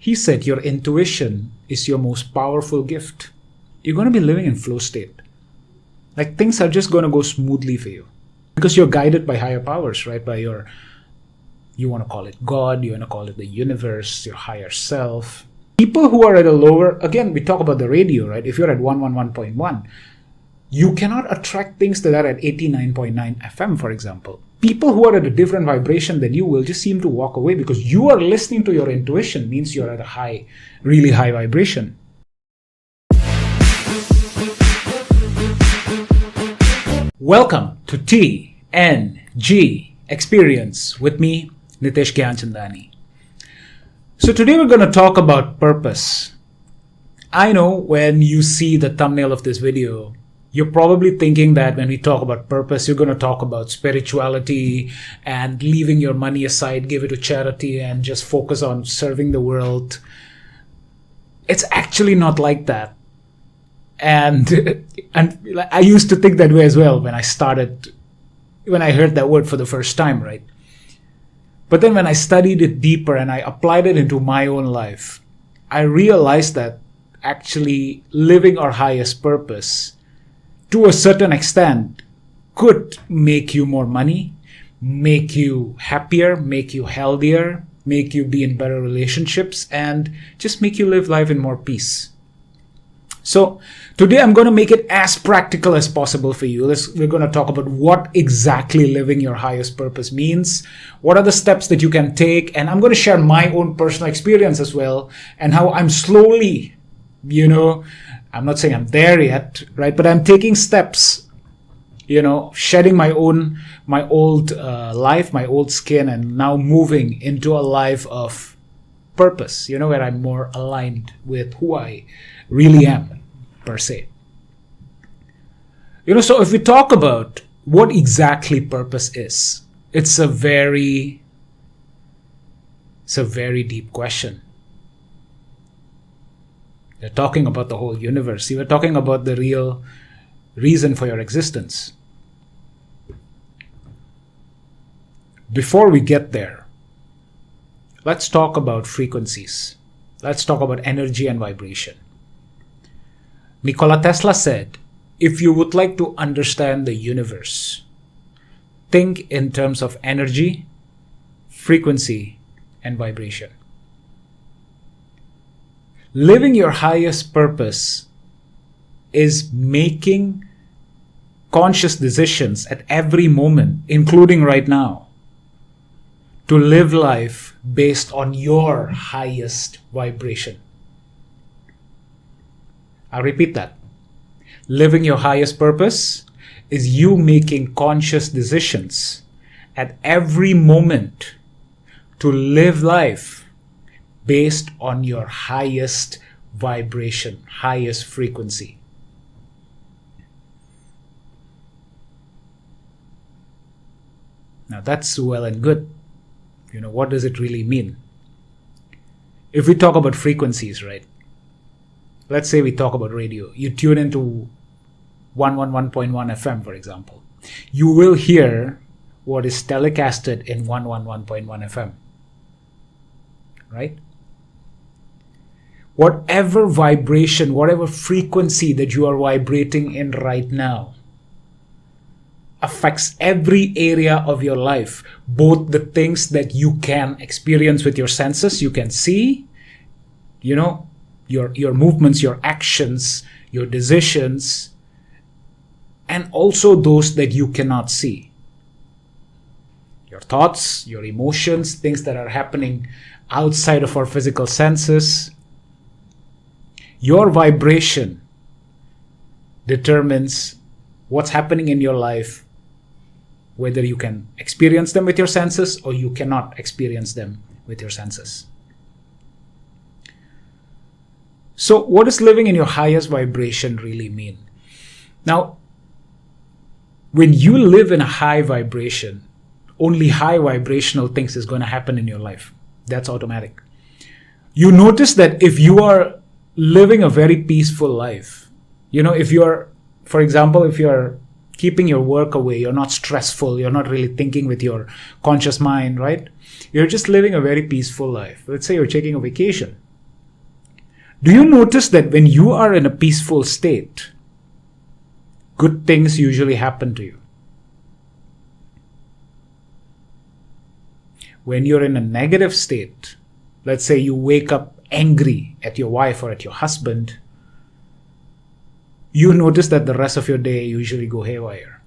He said your intuition is your most powerful gift. You're going to be living in flow state. Like things are just going to go smoothly for you. Because you're guided by higher powers, right? By your, you want to call it God, you want to call it the universe, your higher self. People who are at a lower, again, we talk about the radio, right? If you're at 111.1, you cannot attract things that are at 89.9 FM, for example. People who are at a different vibration than you will just seem to walk away because you are listening to your intuition, means you're at a high, really high vibration. Welcome to TNG Experience with me, Nitesh Gyanchandani. So today we're going to talk about purpose. I know when you see the thumbnail of this video, you're probably thinking that when we talk about purpose, you're going to talk about spirituality and leaving your money aside, give it to charity and just focus on serving the world. It's actually not like that. And I used to think that way as well when I heard that word for the first time, right? But then when I studied it deeper and I applied it into my own life, I realized that actually living our highest purpose to a certain extent could make you more money, make you happier, make you healthier, make you be in better relationships, and just make you live life in more peace. So today I'm going to make it as practical as possible for you. We're going to talk about what exactly living your highest purpose means, what are the steps that you can take, and I'm going to share my own personal experience as well, and how I'm slowly, I'm not saying I'm there yet, right? But I'm taking steps, shedding my old life, my old skin, and now moving into a life of purpose, where I'm more aligned with who I really am, per se. So if we talk about what exactly purpose is, it's a very deep question. We're talking about the whole universe. We're talking about the real reason for your existence. Before we get there, let's talk about frequencies. Let's talk about energy and vibration. Nikola Tesla said, if you would like to understand the universe, think in terms of energy, frequency, and vibration. Living your highest purpose is making conscious decisions at every moment, including right now, to live life based on your highest vibration. I'll repeat that. Living your highest purpose is you making conscious decisions at every moment to live life based on your highest vibration, highest frequency. Now that's well and good. What does it really mean? If we talk about frequencies, right? Let's say we talk about radio. You tune into 111.1 FM, for example. You will hear what is telecasted in 111.1 FM. Right? Whatever vibration, whatever frequency that you are vibrating in right now affects every area of your life, both the things that you can experience with your senses, you can see, your movements, your actions, your decisions, and also those that you cannot see. Your thoughts, your emotions, things that are happening outside of our physical senses. Your vibration determines what's happening in your life, whether you can experience them with your senses or you cannot experience them with your senses. So what does living in your highest vibration really mean? Now, when you live in a high vibration, only high vibrational things is going to happen in your life. That's automatic. You notice that if you are living a very peaceful life, if you're, for example, if you're keeping your work away, you're not stressful, you're not really thinking with your conscious mind, right? You're just living a very peaceful life. Let's say you're taking a vacation. Do you notice that when you are in a peaceful state, good things usually happen to you? When you're in a negative state, let's say you wake up angry at your wife or at your husband, you notice that the rest of your day usually go haywire.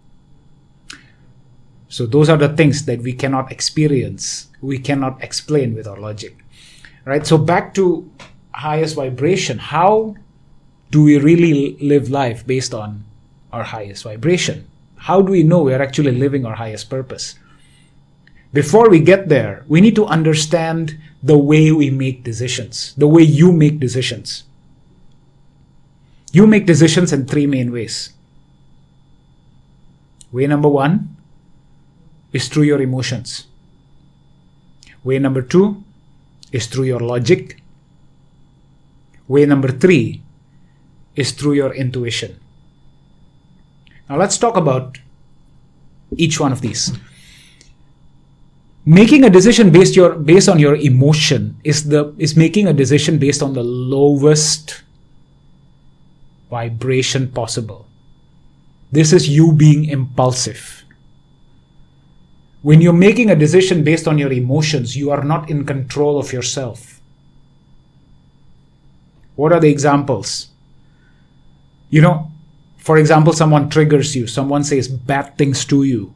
So those are the things that we cannot experience, we cannot explain with our logic, right? So back to highest vibration. How do we really live life based on our highest vibration? How do we know we are actually living our highest purpose? Before we get there, we need to understand the way we make decisions, the way you make decisions. You make decisions in three main ways. Way number one is through your emotions. Way number two is through your logic. Way number three is through your intuition. Now let's talk about each one of these. Making a decision based on your emotion is making a decision based on the lowest vibration possible. This is you being impulsive. When you're making a decision based on your emotions, you are not in control of yourself. What are the examples? For example, someone triggers you, someone says bad things to you,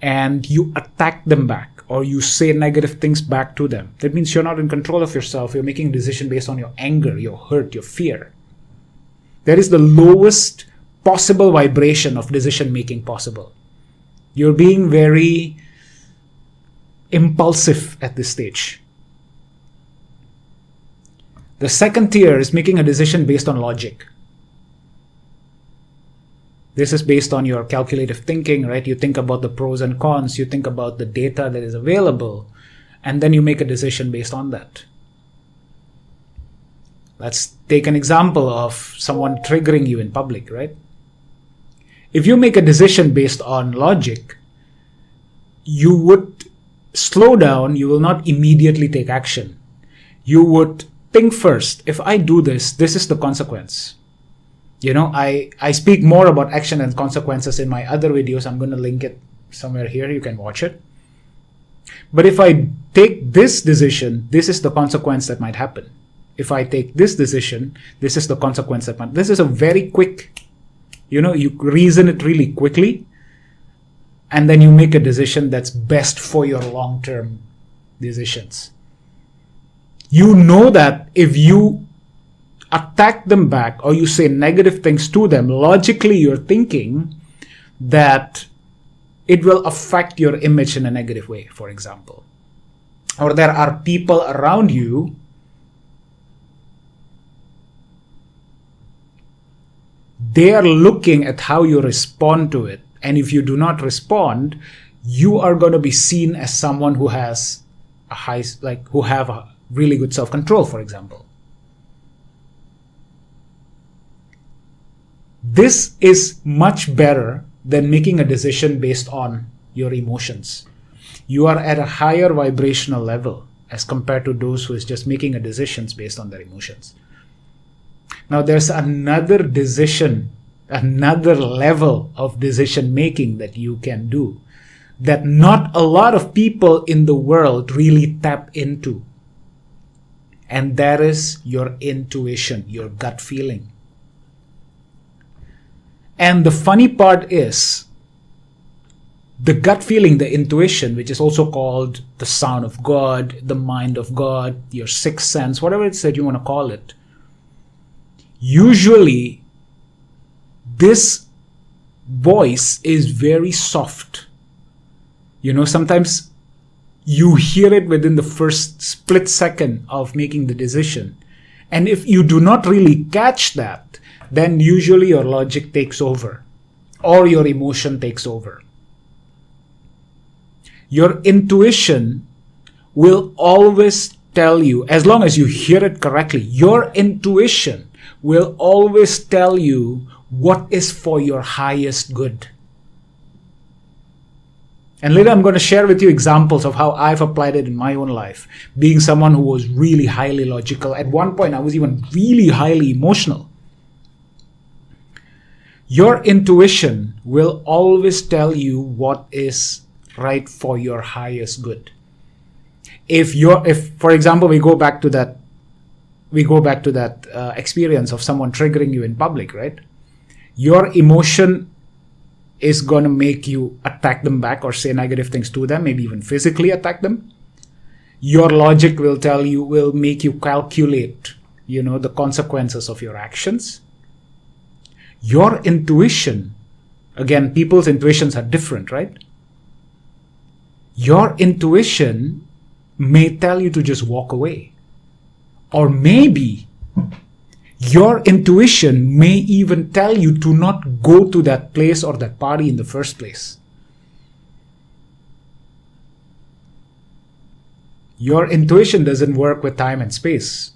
and you attack them back, or you say negative things back to them. That means you're not in control of yourself. You're making a decision based on your anger, your hurt, your fear. That is the lowest possible vibration of decision making possible. You're being very impulsive at this stage. The second tier is making a decision based on logic. This is based on your calculative thinking, right? You think about the pros and cons, you think about the data that is available, and then you make a decision based on that. Let's take an example of someone triggering you in public, right? If you make a decision based on logic, you would slow down, you will not immediately take action. You would think first, if I do this, this is the consequence. I speak more about action and consequences in my other videos. I'm going to link it somewhere here. You can watch it. But if I take this decision, this is the consequence that might happen. If I take this decision, this is the consequence that might. This is a very quick, you reason it really quickly, and then you make a decision that's best for your long-term decisions. You know that if you attack them back or you say negative things to them, logically you're thinking that it will affect your image in a negative way, for example. Or there are people around you they are looking at how you respond to it. And if you do not respond, you are going to be seen as someone who has who have a really good self-control, for example. This is much better than making a decision based on your emotions. You are at a higher vibrational level as compared to those who is just making a decisions based on their emotions. Now there's another level of decision making that you can do that not a lot of people in the world really tap into. And that is your intuition, your gut feeling. And the funny part is, the gut feeling, the intuition, which is also called the sound of God, the mind of God, your sixth sense, whatever it's that you want to call it, usually this voice is very soft. Sometimes you hear it within the first split second of making the decision. And if you do not really catch that, then usually your logic takes over or your emotion takes over. Your intuition will always tell you, as long as you hear it correctly, your intuition will always tell you what is for your highest good. And later I'm going to share with you examples of how I've applied it in my own life. Being someone who was really highly logical. At one point, I was even really highly emotional. Your intuition will always tell you what is right for your highest good. If for example, we go back to that experience of someone triggering you in public, right? Your emotion is going to make you attack them back or say negative things to them, maybe even physically attack them. Your logic will make you calculate, the consequences of your actions. Your intuition, again, people's intuitions are different, right? Your intuition may tell you to just walk away. Or maybe your intuition may even tell you to not go to that place or that party in the first place. Your intuition doesn't work with time and space,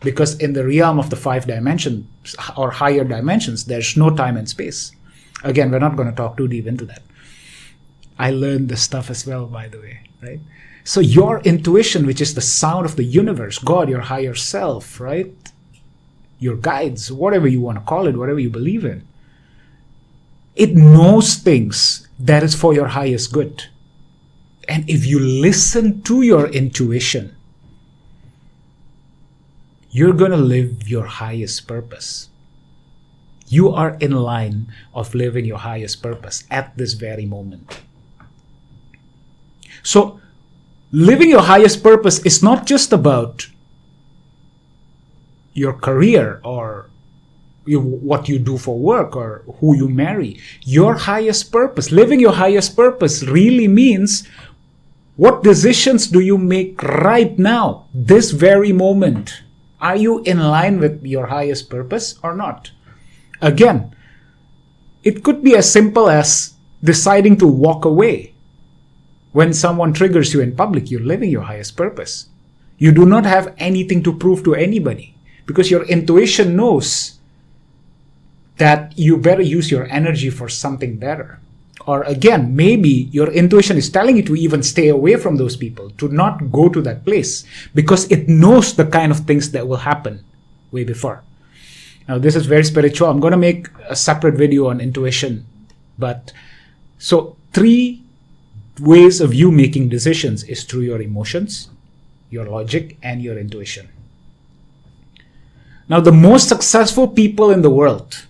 because in the realm of the 5 dimensions or higher dimensions, there's no time and space. Again, we're not going to talk too deep into that. I learned this stuff as well, by the way, right? So your intuition, which is the sound of the universe, God, your higher self, right? Your guides, whatever you want to call it, whatever you believe in, it knows things that is for your highest good. And if you listen to your intuition, you're going to live your highest purpose. You are in line of living your highest purpose at this very moment. So, living your highest purpose is not just about your career or what you do for work or who you marry. Your highest purpose, living your highest purpose really means what decisions do you make right now, this very moment? Are you in line with your highest purpose or not? Again, it could be as simple as deciding to walk away. When someone triggers you in public, you're living your highest purpose. You do not have anything to prove to anybody because your intuition knows that you better use your energy for something better. Or again, maybe your intuition is telling you to even stay away from those people, to not go to that place because it knows the kind of things that will happen way before. Now, this is very spiritual. I'm going to make a separate video on intuition. So 3 ways of you making decisions is through your emotions, your logic, and your intuition. Now, the most successful people in the world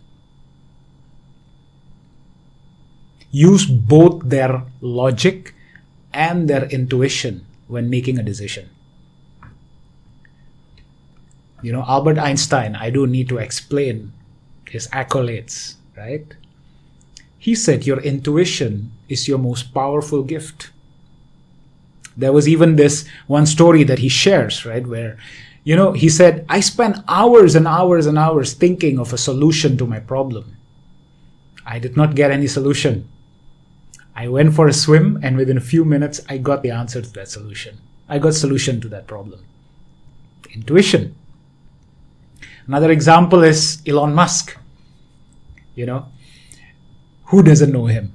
use both their logic and their intuition when making a decision. Albert Einstein, I don't need to explain his accolades, right? He said your intuition is your most powerful gift. There was even this one story that he shares, right, where, he said, I spent hours and hours and hours thinking of a solution to my problem. I did not get any solution. I went for a swim, and within a few minutes, I got the answer to that solution. I got solution to that problem. Intuition. Another example is Elon Musk. Who doesn't know him,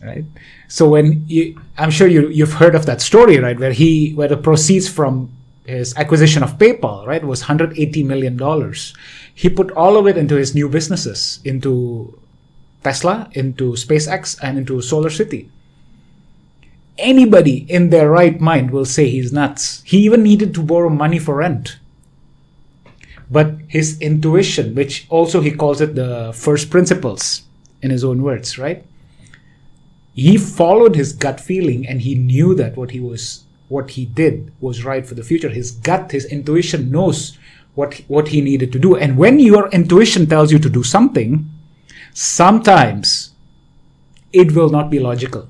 right? So I'm sure you've heard of that story, right, where the proceeds from his acquisition of PayPal, right, was $180 million. He put all of it into his new businesses, into Tesla, into SpaceX, and into SolarCity. Anybody in their right mind will say he's nuts. He even needed to borrow money for rent. But his intuition, which also he calls it the first principles in his own words, right? He followed his gut feeling and he knew that what he did was right for the future. His intuition knows what he needed to do. And when your intuition tells you to do something, sometimes it will not be logical,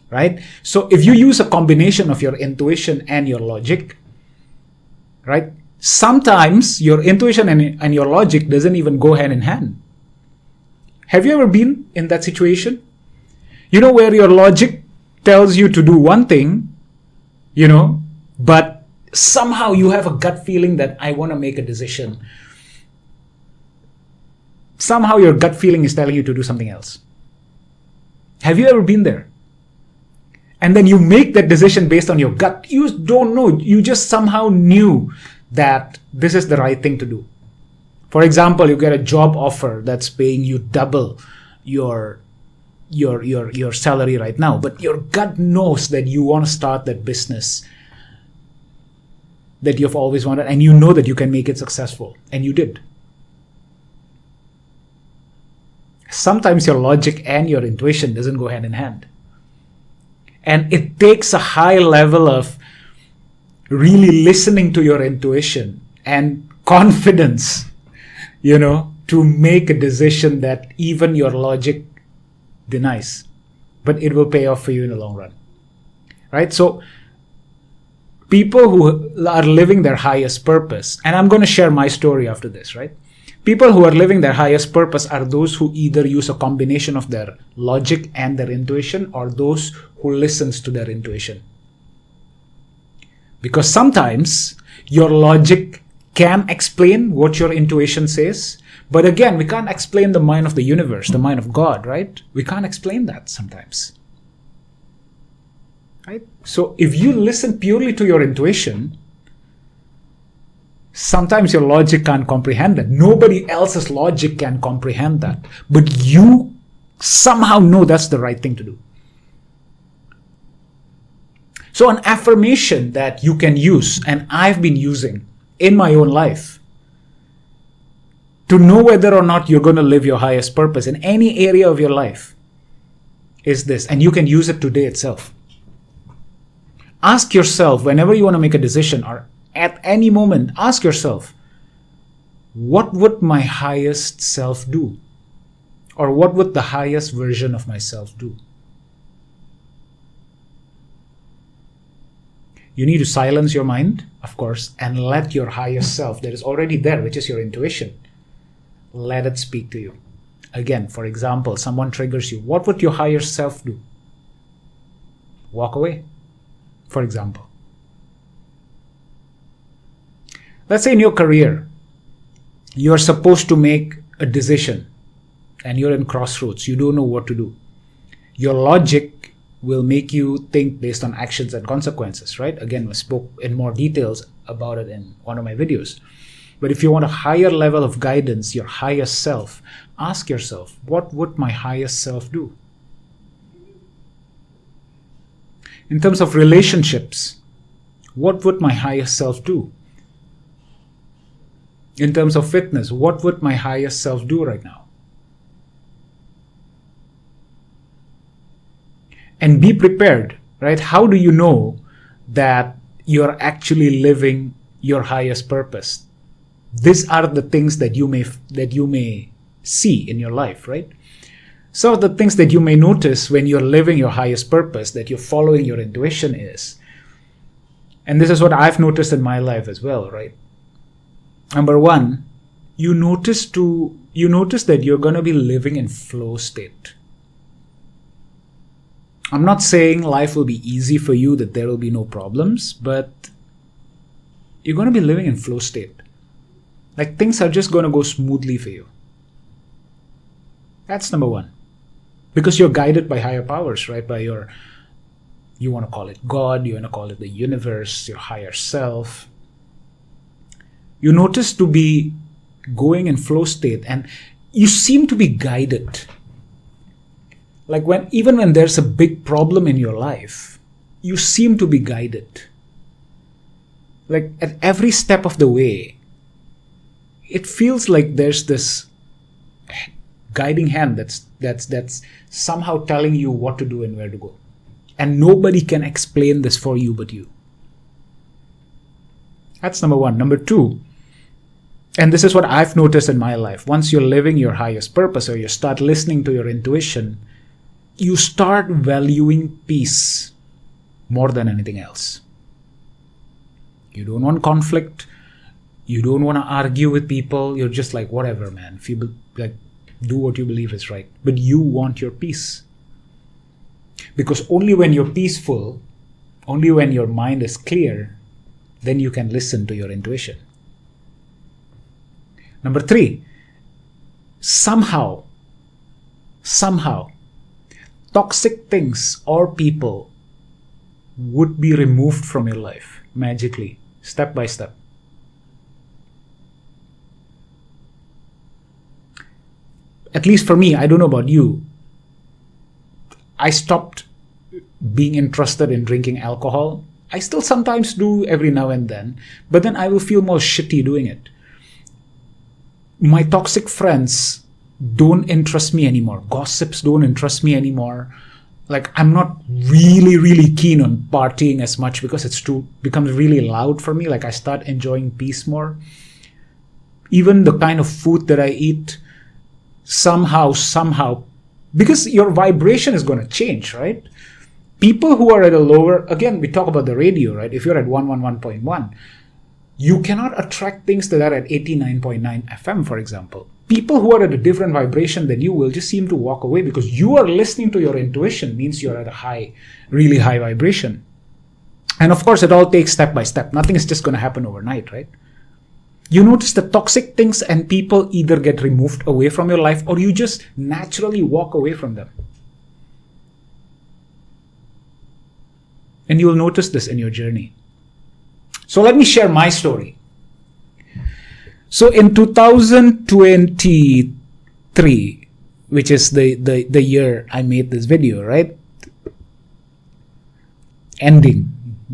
right? So if you use a combination of your intuition and your logic, right? Sometimes your intuition and your logic doesn't even go hand in hand. Have you ever been in that situation? Where your logic tells you to do one thing, but somehow you have a gut feeling that I want to make a decision. Somehow your gut feeling is telling you to do something else. Have you ever been there? And then you make that decision based on your gut. You don't know. You just somehow knew that this is the right thing to do. For example, you get a job offer that's paying you double your salary right now, but your gut knows that you want to start that business that you've always wanted, and you know that you can make it successful, and you did. Sometimes your logic and your intuition doesn't go hand in hand. And it takes a high level of really listening to your intuition and confidence, to make a decision that even your logic denies. But it will pay off for you in the long run. Right? So, people who are living their highest purpose, and I'm going to share my story after this, right? People who are living their highest purpose are those who either use a combination of their logic and their intuition, or those who listens to their intuition. Because sometimes your logic can explain what your intuition says, but again, we can't explain the mind of the universe, the mind of God, right? We can't explain that sometimes. Right? So if you listen purely to your intuition, sometimes your logic can't comprehend that. Nobody else's logic can comprehend that. But you somehow know that's the right thing to do. So an affirmation that you can use, and I've been using in my own life, to know whether or not you're going to live your highest purpose in any area of your life, is this. And you can use it today itself. Ask yourself, whenever you want to make a decision, or at any moment, ask yourself, what would my highest self do? Or what would the highest version of myself do? You need to silence your mind, of course, and let your highest self that is already there, which is your intuition, let it speak to you. Again, for example, someone triggers you. What would your higher self do? Walk away, for example. Let's say in your career, you're supposed to make a decision and you're in crossroads. You don't know what to do. Your logic will make you think based on actions and consequences, right? Again, I spoke in more details about it in one of my videos. But if you want a higher level of guidance, your highest self, ask yourself, what would my highest self do? In terms of relationships, what would my highest self do? In terms of fitness, what would my highest self do right now? And be prepared, right? How do you know that you're actually living your highest purpose? These are the things that you may see in your life, right? Some of the things that you may notice when you're living your highest purpose, that you're following your intuition is, and this is what I've noticed in my life as well, right? Number one, you notice that you're going to be living in flow state. I'm not saying life will be easy for you, that there will be no problems, but you're going to be living in flow state. Like things are just going to go smoothly for you. That's number one. Because you're guided by higher powers, right? By you want to call it God, you want to call it the universe, your higher self. You notice to be going in flow state and you seem to be guided. Like even when there's a big problem in your life, you seem to be guided. Like at every step of the way, it feels like there's this guiding hand that's somehow telling you what to do and where to go. And nobody can explain this for you but you. That's number one. Number two, and this is what I've noticed in my life, once you're living your highest purpose or you start listening to your intuition, you start valuing peace more than anything else. You don't want conflict. You don't want to argue with people. You're just like, whatever, man. If you do what you believe is right. But you want your peace. Because only when you're peaceful, only when your mind is clear, then you can listen to your intuition. Number three, somehow, toxic things or people would be removed from your life magically, step by step. At least for me, I don't know about you, I stopped being interested in drinking alcohol. I still sometimes do every now and then, but then I will feel more shitty doing it. My toxic friends don't interest me anymore. Gossips don't interest me anymore. Like, I'm not really keen on partying as much because becomes really loud for me. Like, I start enjoying peace more. Even the kind of food that I eat, somehow, because your vibration is going to change, right? People who are at a lower, again, we talk about the radio, right? If you're at 111.1, you cannot attract things that are at 89.9 FM, for example. People who are at a different vibration than you will just seem to walk away because you are listening to your intuition, means you're at a really high vibration. And of course, it all takes step by step. Nothing is just going to happen overnight, right? You notice the toxic things and people either get removed away from your life or you just naturally walk away from them. And you will notice this in your journey. So let me share my story. So in 2023, which is the year I made this video, right?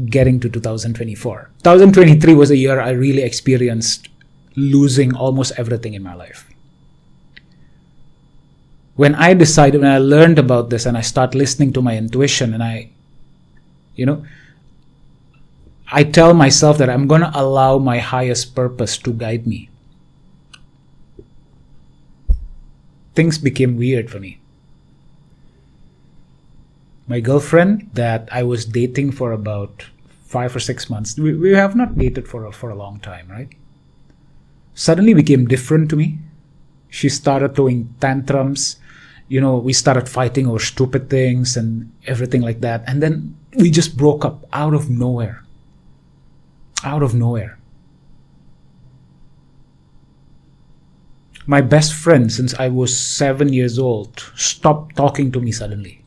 Getting to 2024. 2023 was a year I really experienced losing almost everything in my life. When I learned about this and I start listening to my intuition and I tell myself that I'm going to allow my highest purpose to guide me. Things became weird for me. My girlfriend that I was dating for about 5 or 6 months, we have not dated for a long time, right? Suddenly became different to me. She started throwing tantrums. We started fighting over stupid things and everything like that. And then we just broke up out of nowhere. Out of nowhere. My best friend since I was 7 years old stopped talking to me suddenly.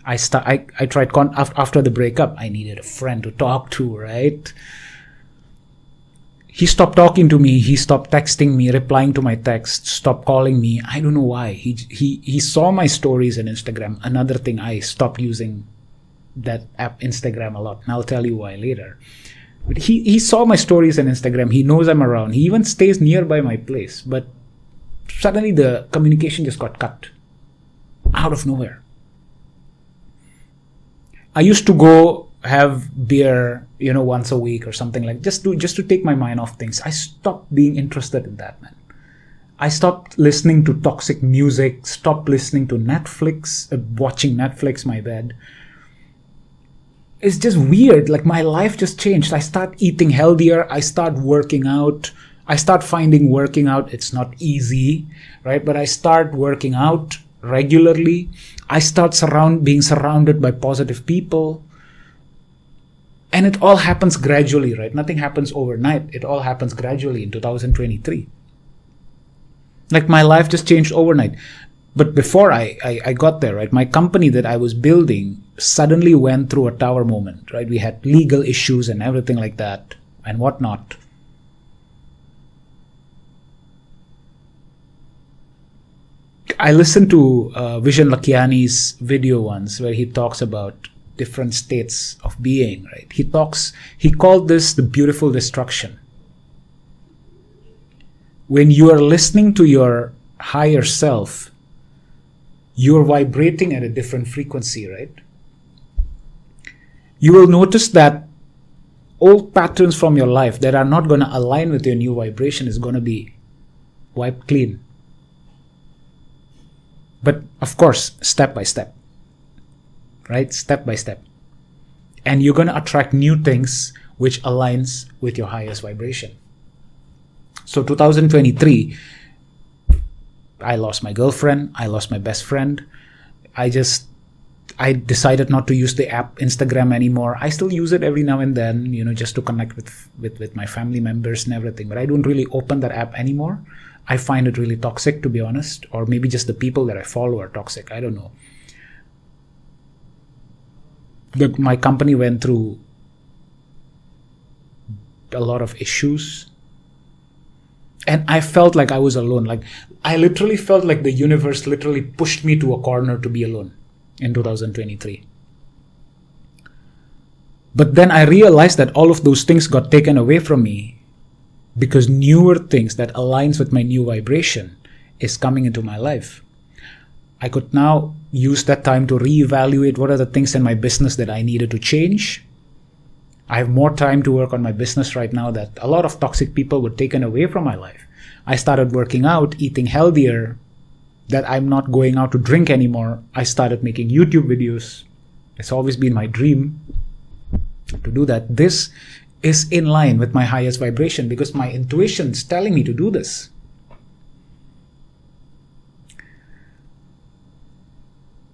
I tried after the breakup. I needed a friend to talk to, right? He stopped talking to me. He stopped texting me, replying to my texts, stopped calling me. I don't know why. He saw my stories on Instagram. Another thing, I stopped using that app Instagram a lot, and I'll tell you why later. But he saw my stories on Instagram. He knows I'm around. He even stays nearby my place. But suddenly the communication just got cut out of nowhere. I used to go have beer, once a week or something like just to take my mind off things. I stopped being interested in that, man. I stopped listening to toxic music, stopped listening to Netflix, watching Netflix, my bad. It's just weird. Like, my life just changed. I start eating healthier. I start working out. I start finding working out. It's not easy, right? But I start working out regularly. I start being surrounded by positive people. And it all happens gradually, right? Nothing happens overnight. It all happens gradually in 2023. Like, my life just changed overnight. But before I got there, right, my company that I was building suddenly went through a tower moment, right? We had legal issues and everything like that and whatnot. I listened to Vishen Lakhiani's video once where he talks about different states of being, right? He called this the beautiful destruction. When you are listening to your higher self, you're vibrating at a different frequency, right? You will notice that old patterns from your life that are not going to align with your new vibration is going to be wiped clean. But of course, step by step, right? Step by step. And you're going to attract new things which aligns with your highest vibration. So 2023, I lost my girlfriend. I lost my best friend. I decided not to use the app Instagram anymore. I still use it every now and then, just to connect with my family members and everything. But I don't really open that app anymore. I find it really toxic, to be honest. Or maybe just the people that I follow are toxic. I don't know. my company went through a lot of issues. And I felt like I was alone. Like, I literally felt like the universe literally pushed me to a corner to be alone in 2023. But then I realized that all of those things got taken away from me because newer things that aligns with my new vibration is coming into my life. I could now use that time to reevaluate what are the things in my business that I needed to change. I have more time to work on my business right now that a lot of toxic people were taken away from my life. I started working out, eating healthier, that I'm not going out to drink anymore. I started making YouTube videos. It's always been my dream to do that. This is in line with my highest vibration because my intuition is telling me to do this.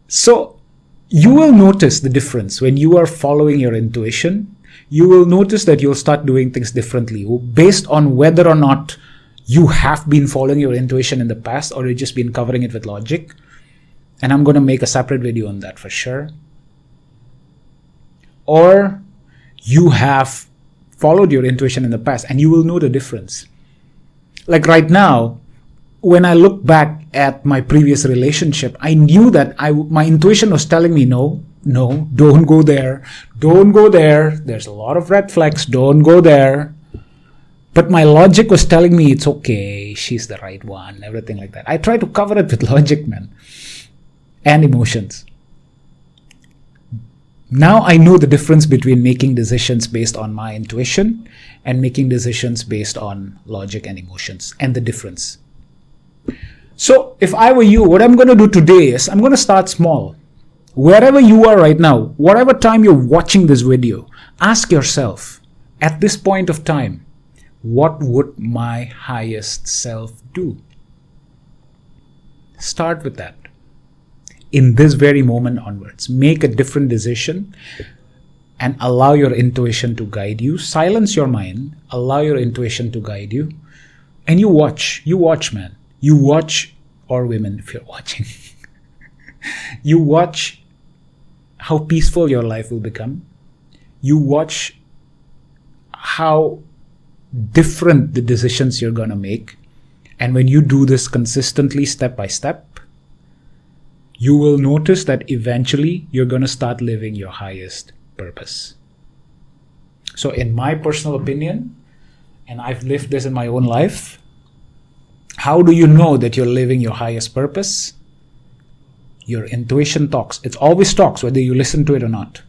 So you will notice the difference when you are following your intuition. You will notice that you'll start doing things differently based on whether or not you have been following your intuition in the past or you've just been covering it with logic. And I'm going to make a separate video on that for sure. Or you have followed your intuition in the past and you will know the difference. Like right now, when I look back at my previous relationship, I knew that my intuition was telling me, no, don't go there. Don't go there. There's a lot of red flags. Don't go there. But my logic was telling me it's okay. She's the right one. Everything like that. I try to cover it with logic, man. And emotions. Now I know the difference between making decisions based on my intuition and making decisions based on logic and emotions, and the difference. So if I were you, what I'm going to do today is I'm going to start small. Wherever you are right now, whatever time you're watching this video, ask yourself, at this point of time, what would my highest self do? Start with that. In this very moment onwards, make a different decision and allow your intuition to guide you. Silence your mind, allow your intuition to guide you, and you watch, man. You watch, or women if you're watching, you watch how peaceful your life will become. You watch how different the decisions you're going to make. And when you do this consistently, step by step, you will notice that eventually you're going to start living your highest purpose. So in my personal opinion, and I've lived this in my own life, how do you know that you're living your highest purpose? Your intuition talks. It always talks, whether you listen to it or not.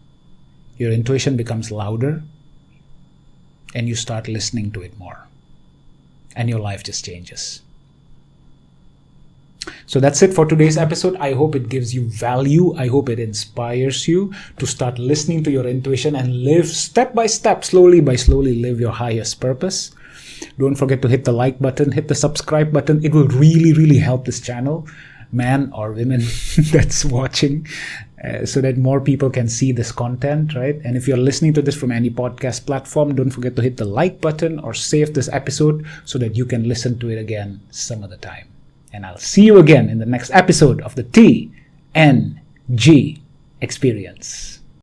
Your intuition becomes louder and you start listening to it more. And your life just changes. So that's it for today's episode. I hope it gives you value. I hope it inspires you to start listening to your intuition and live step by step, slowly by slowly, live your highest purpose. Don't forget to hit the like button, hit the subscribe button. It will really, really help this channel, man or women that's watching, so that more people can see this content, right? And if you're listening to this from any podcast platform, don't forget to hit the like button or save this episode so that you can listen to it again some other time. And I'll see you again in the next episode of the TNG Experience.